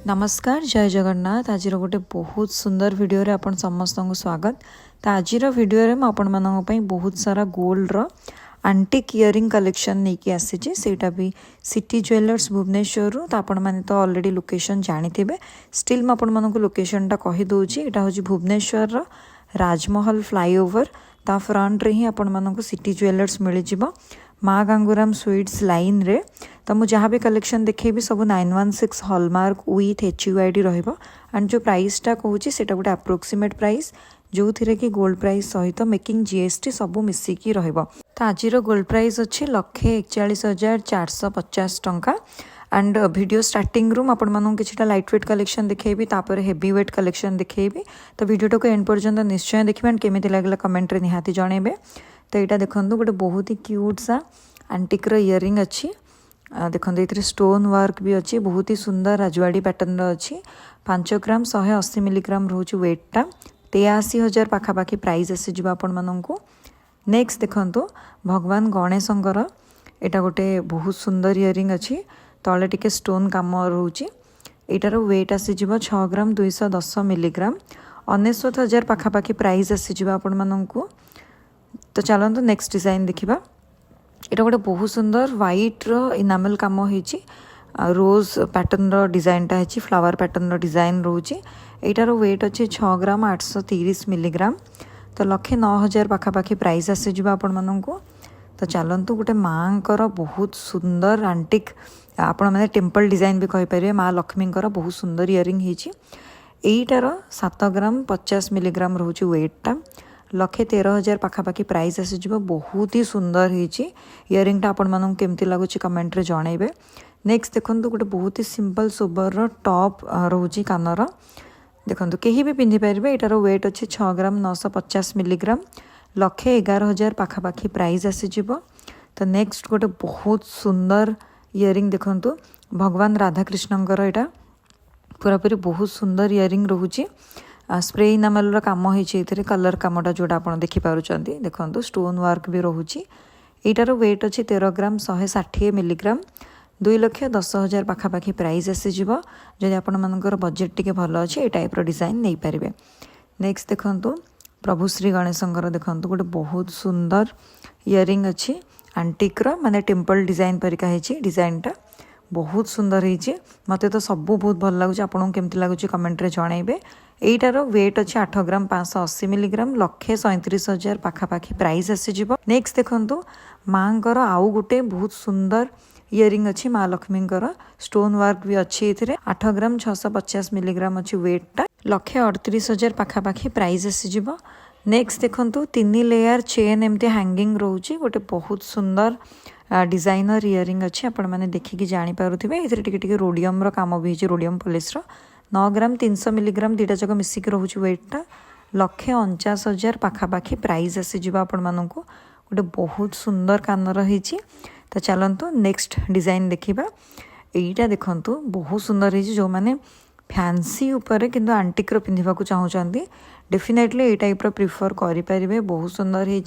नमस्कार जय जगन्नाथ। आज गोटे बहुत सुंदर वीडियो रे आपण समस्त को स्वागत। तो आज वीडियो रे आपण मानक बहुत सारा गोल्ड रो आंटिक इयरिंग कलेक्शन नहीं कि आसी सेटा भी सिटी ज्वेलर्स भुवनेश्वर तो आपण माने तो ऑलरेडी लोकेशन जानी थे। स्टिल आपण मानक लोकेशन टा कहि दोची। एटा होची भुवनेश्वर रो राजमहल फ्लाईओवर ता फ्रंट रे ही आपण मानक सिटी ज्वेलर्स मिल जिवो माँ गांगुराम स्वीट्स लाइन रे। तो मुझे जहाँ भी कलेक्शन देखेबी सब 916 हॉलमार्क विथ HUID रहिबो। एंड जो प्राइसटा कहूँ सेटा गोटे अप्रोक्सीमेट प्राइस जो थी कि गोल्ड प्राइस सहित मेकिंग GST सब मिसिकी रहिबो। तो आज गोल्ड प्राइस अच्छी 1,41,450 टंका। एंड वीडियो स्टार्टिंग रूम आपण मानू किछटा लाइट वेट कलेक्शन देखेबी तापर हेवी वेट कलेक्शन देखेबी। तो वीडियो को एंड पर्यंत निश्चय देखिए एंड केमिति लागला कमेंट रे निहाती जणेबे। तो यहाँ देखो गोटे बहुत ही क्यूट सा आंटिक्र इयरिंग अच्छी देखो ये स्टोन वर्क भी अच्छी बहुत ही सुंदर राजवाड़ी पैटर्न अच्छी 5 ग्राम 180 मिलीग्राम रोच वेटा 83,000 पाखापाखि प्राइस आसीज आपण मानू। नेक्स्ट देखो भगवान गणेशंकर एटा गोटे बहुत सुंदर इयरिंग अच्छी तले टिके स्टोन काम रोचे। एटार वेट आसीज 6 ग्राम 210 मिलीग्राम 69,000 पाखापाखि प्राइस आसीज आपण मानू। तो चलते नेक्स्ट डिजाइन देखा। यहाँ गोटे बहुत सुंदर व्हाइट रो इनामेल काम होइछि रोज पैटर्न रो डिजाइन टा है फ्लावर पैटर्न रो डिजाइन रोचे। एटार वेट अच्छे 6 ग्राम 830 मिलीग्राम तो 1,09,000 पाखापाखि प्राइस आसीज आपण मानू। तो चलतु गोटे माँ कर बहुत सुंदर आंटिक आपण मैंने टेम्पल डिजाइन भी कहींपर माँ लक्ष्मी बहुत सुंदर इयरिंग होइछि। एटार 7 ग्राम 50 मिलीग्राम रोचे वेटा 1,13,000 पाखापाखि प्राइस आसीज बहुत ही सुंदर होइछि। इयरिंग टा आपण मानू केमती लगुच कमेंट रे जणेबे। नेक्स्ट देखो गोटे बहुत ही सिंपल सोबर रो टॉप रोची कानर देखो कहीं भी पिंधि पारे। एटार वेट अच्छे 6 ग्राम 950 मिलीग्राम 1,11,000 पाखापाखि प्राइस आसीज। तो नेक्स्ट गोटे बहुत सुंदर इयरिंग देखो भगवान राधाकृष्णंकर एटा पूरापूरी बहुत सुंदर इयरिंग रोचे। स्प्रे इनामेल काम होइछि कलर कामटा जोड़ा आप देखिपुंट देखो स्टोन वर्क भी रोचे। एटार वेट अच्छे 13 ग्राम 160 मिलीग्राम 2,10,000 पाखापाखि प्राइस आसीज। जदि आपण मानकर बजेट टिके भल अच्छे ए टाइप डिजाइन नहीं पारे। नेक्स्ट देखो प्रभु श्री गणेशंकर देखो गोटे बहुत सुंदर इयरिंग अच्छी आंटिक्र माने टेम्पल डिजाइन परिका है डिजाइनटा बहुत सुंदर होइछि। मते तो सब बहुत भल लगुच आपन केमती लगुच कमेंट रे जणेबे। एटार वेट अच्छे 8 ग्राम 580 मिलीग्राम 1,37,000 पाखापाखि प्राइस आसीज। नेक्स्ट देखो माँ कर आउ गोटे बहुत सुंदर इयरिंग अच्छी माँ लक्ष्मी स्टोन वर्क भी अच्छी एथिरे 8 ग्राम 650 मिलीग्राम अच्छी वेटा 1,38,000 पाखापाखि प्राइस आसीज। नेक्स्ट देखो 3 लेयर चेन एमती हैंगिंग रोचे गोटे बहुत सुंदर डिजाइनर इयरिंग अच्छी आपण मैंने देखिकी जानीपारे। ये रोडियम काम भी है रोडियम पॉलिश 9 ग्राम 300 मिलीग्राम दीटा जक मिसिक रोचे वेटा 1,49,000 पाखापाखि प्राइस आसीज आपण मानू। गोटे बहुत सुंदर कानर होइछि। तो चलतु नेक्स्ट डिजाइन देखा। यहीटा देखु बहुत सुंदर है जो मैंने फैंसी उपरे किंतु आंटिक्र पिंधा चाहूँगी डेफिनेटली ये टाइप प्रिफर करें। बहुत सुंदर है।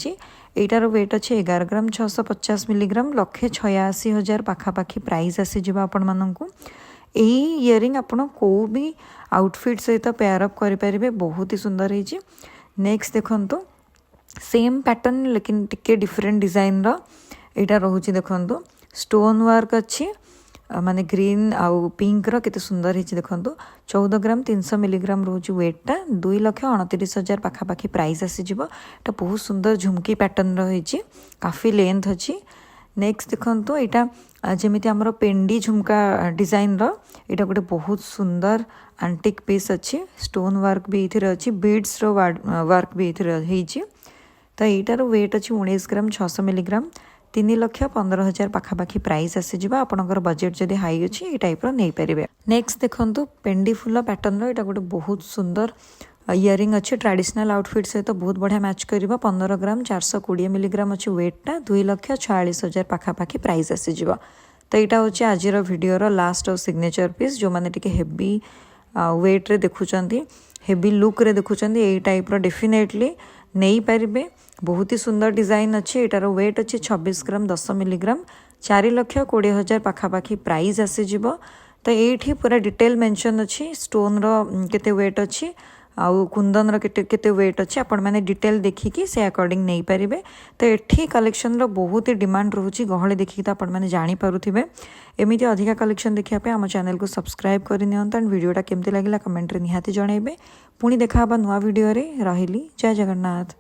एटार वेट अच्छे 11 ग्राम 650 मिलीग्राम 1,86,000 पाखापाखि प्राइस आसीज आपण मानू। यही इयरिंग आपड़ कौ भी आउटफिट सहित पेयर अप करें बहुत ही सुंदर है। नेक्स्ट देखो सेम पैटर्न लेकिन टिके डिफरेंट डिजाइन रो एटा रोचे देखो स्टोन वर्क अच्छी माने ग्रीन आउ पिंक रो केते सुंदर है देखो 14 ग्राम 300 मिलीग्राम रोज वेटा 2,29,000 पाखापाखि प्राइस आसीज। एटा बहुत सुंदर झुमकी पैटर्न रही काफ़ी लेंथ अच्छी। नेक्स्ट देखो यहाँ जमीती आमर पेंडी झुमका डिजाइन रो एटा गोटे बहुत सुंदर आंटिक पीस अच्छी स्टोन वर्क भी ये अच्छी बीड्स रो वर्क भी ये। तो यहीटार वेट अच्छी 19 ग्राम 600 मिलीग्राम 3,15,000 पाखापाखि प्राइस आसीज। आपणकर बजेट जदि हाई अच्छी ये टाइप नहीं पारे। नेक्स्ट देखो पेंडी फुल पैटर्न रो एटा गोटे बहुत सुंदर इयरिंग अच्छे ट्रेडिशनल आउटफिट सहित बहुत बढ़िया मैच कर 15 ग्राम 420 मिलीग्राम अच्छी वेटा 2,46,000 पाखापाखि प्राइस आसीज। तो यहाँ हूँ आज वीडियो लास्ट और सिग्नेचर पीस जो मैंने टिके हेवी वेट रे देखुंट हेवी लुक रे देखुंट यही टाइप डेफिनेटली नहीं पारे। बहुत ही सुंदर डिजाइन अच्छे। एटार वेट अच्छे 26 ग्राम 10 मिलीग्राम 4,20,000 पाखापाखि प्राइस आसीज। तो ये पूरा डिटेल मेंशन अच्छी स्टोन केते वेट अच्छी आउ कुंदन केते वेट अच्छे आपण मैंने डिटेल देखिकी से अकॉर्डिंग नहीं पारे। तो ये कलेक्शन बहुत ही डिमांड रोचे गहली देखिकी तो आपण मैंने जानीपे एमती अधिका कलेक्शन देखा आम चैनल को सब्सक्राइब करनी एंड वीडियोटा केमती लगे कमेंट रे निहाती जनइबे। पुणी देखा नुआ वीडियो रे रहिली। जय जगन्नाथ।